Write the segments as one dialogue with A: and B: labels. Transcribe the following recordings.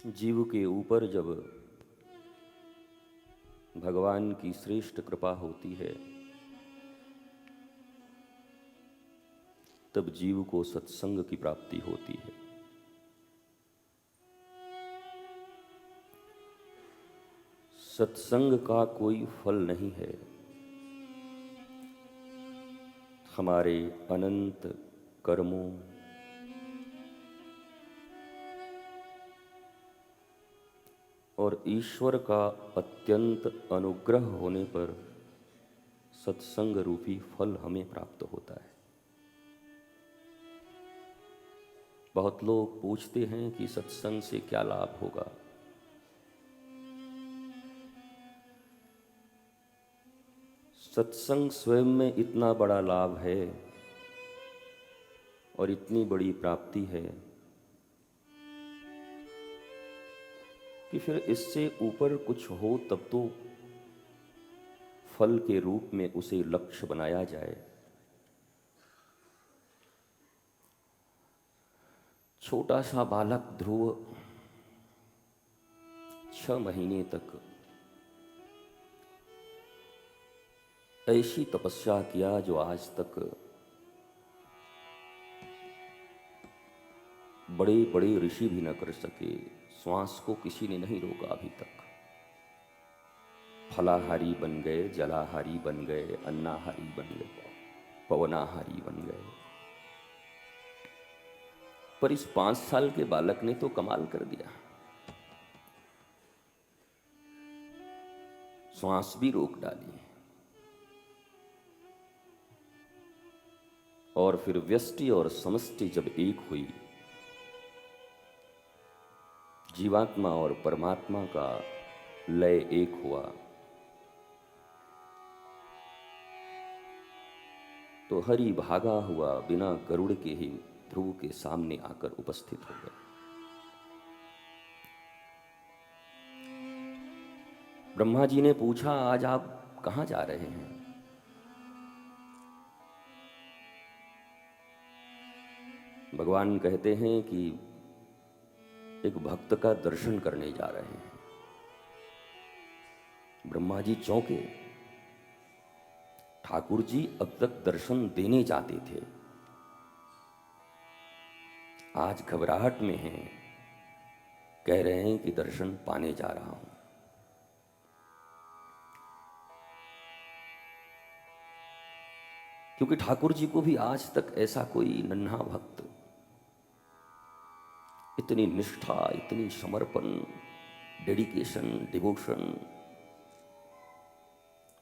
A: जीव के ऊपर जब भगवान की श्रेष्ठ कृपा होती है तब जीव को सत्संग की प्राप्ति होती है। सत्संग का कोई फल नहीं है। हमारे अनंत कर्मों और ईश्वर का अत्यंत अनुग्रह होने पर सत्संग रूपी फल हमें प्राप्त होता है। बहुत लोग पूछते हैं कि सत्संग से क्या लाभ होगा। सत्संग स्वयं में इतना बड़ा लाभ है और इतनी बड़ी प्राप्ति है कि फिर इससे ऊपर कुछ हो तब तो फल के रूप में उसे लक्ष्य बनाया जाए। छोटा सा बालक ध्रुव 6 महीने तक ऐसी तपस्या किया जो आज तक बड़े बड़े ऋषि भी न कर सके। श्वास को किसी ने नहीं रोका अभी तक। फलाहारी बन गए, जलाहारी बन गए, अन्नाहारी बन गए, पवनाहारी बन गए। पर इस 5 साल के बालक ने तो कमाल कर दिया। श्वास भी रोक डाली और फिर व्यष्टि और समष्टि जब एक हुई, जीवात्मा और परमात्मा का लय एक हुआ, तो हरि भागा हुआ बिना गरुड़ के ही ध्रुव के सामने आकर उपस्थित हो गए। ब्रह्मा जी ने पूछा, आज आप कहां जा रहे हैं? भगवान कहते हैं कि एक भक्त का दर्शन करने जा रहे हैं। ब्रह्मा जी चौंके। ठाकुर जी अब तक दर्शन देने जाते थे, आज घबराहट में हैं, कह रहे हैं कि दर्शन पाने जा रहा हूं। क्योंकि ठाकुर जी को भी आज तक ऐसा कोई नन्हा भक्त इतनी निष्ठा, इतनी समर्पण, डेडिकेशन, डिवोशन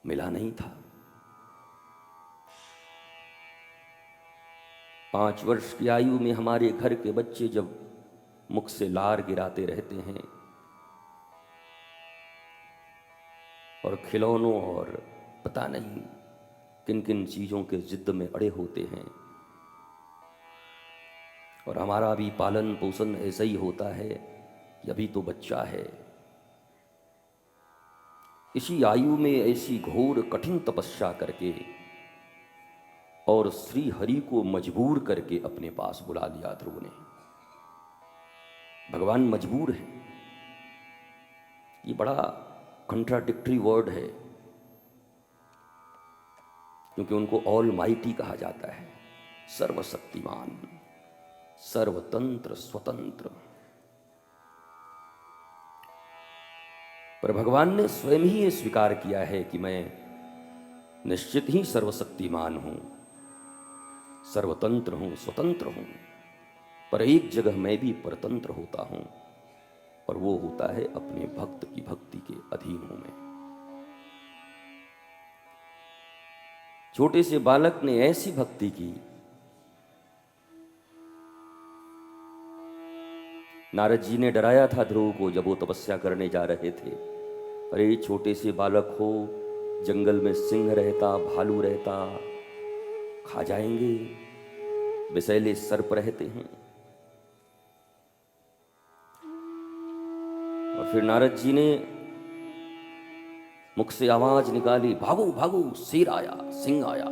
A: मिला नहीं था। 5 वर्ष की आयु में हमारे घर के बच्चे जब मुख से लार गिराते रहते हैं और खिलौनों और पता नहीं किन किन चीजों के जिद में अड़े होते हैं, और हमारा भी पालन पोषण ऐसा ही होता है कि अभी तो बच्चा है। इसी आयु में ऐसी घोर कठिन तपस्या करके और श्री हरि को मजबूर करके अपने पास बुला लिया ध्रुव ने। भगवान मजबूर है, ये बड़ा कंट्राडिक्टरी वर्ड है, क्योंकि उनको ऑल माइटी कहा जाता है, सर्वशक्तिमान, सर्वतंत्र, स्वतंत्र। पर भगवान ने स्वयं ही ये स्वीकार किया है कि मैं निश्चित ही सर्वशक्तिमान हूं, सर्वतंत्र हूं, स्वतंत्र हूं, पर एक जगह मैं भी परतंत्र होता हूं, और वो होता है अपने भक्त की भक्ति के अधीन हूं मैं। छोटे से बालक ने ऐसी भक्ति की, नारद जी ने डराया था ध्रुव को जब वो तपस्या करने जा रहे थे। अरे छोटे से बालक हो, जंगल में सिंह रहता, भालू रहता, खा जाएंगे, विषैले सर्प रहते हैं। और फिर नारद जी ने मुख से आवाज निकाली, भागो भागो, शेर आया, सिंह आया।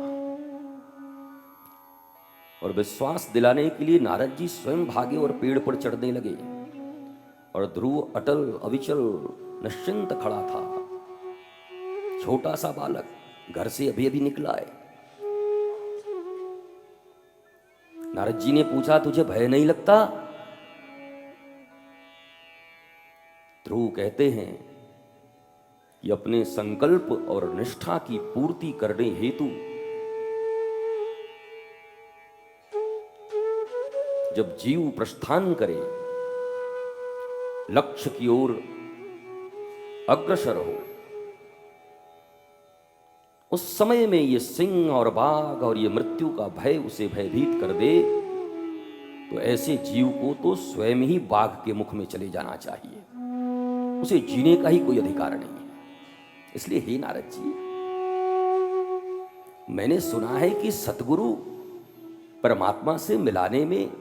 A: और विश्वास दिलाने के लिए नारद जी स्वयं भागे और पेड़ पर चढ़ने लगे। और ध्रुव अटल अविचल निश्चिंत खड़ा था। छोटा सा बालक घर से अभी अभी निकला है। नारद जी ने पूछा, तुझे भय नहीं लगता? ध्रुव कहते हैं कि अपने संकल्प और निष्ठा की पूर्ति करने हेतु जब जीव प्रस्थान करे, लक्ष्य की ओर अग्रसर हो, उस समय में ये सिंह और बाघ और ये मृत्यु का भय उसे भयभीत कर दे, तो ऐसे जीव को तो स्वयं ही बाघ के मुख में चले जाना चाहिए। उसे जीने का ही कोई अधिकार नहीं है। इसलिए हे नारद जी, मैंने सुना है कि सतगुरु परमात्मा से मिलाने में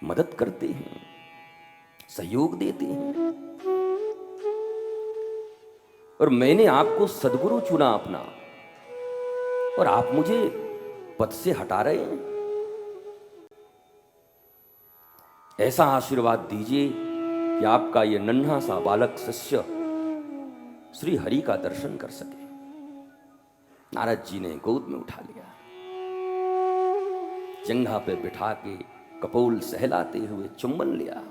A: मदद करते हैं, सहयोग देते हैं, और मैंने आपको सदगुरु चुना अपना, और आप मुझे पद से हटा रहे हैं। ऐसा आशीर्वाद दीजिए कि आपका ये नन्हा सा बालक शिष्य श्री हरि का दर्शन कर सके। नारद जी ने गोद में उठा लिया, जंघा पे बिठा के कपोल सहलाते हुए चुम्बन लिया।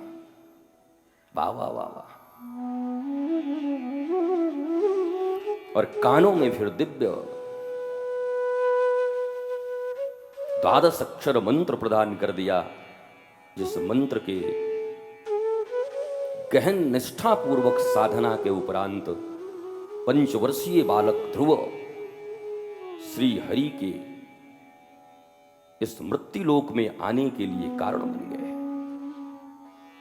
A: वाह वाह वाह वाह। और कानों में फिर दिव्य 12 अक्षर मंत्र प्रदान कर दिया, जिस मंत्र के गहन निष्ठापूर्वक साधना के उपरांत 5 वर्षीय बालक ध्रुव श्री हरि के इस मृत्युलोक में आने के लिए कारण बन गए।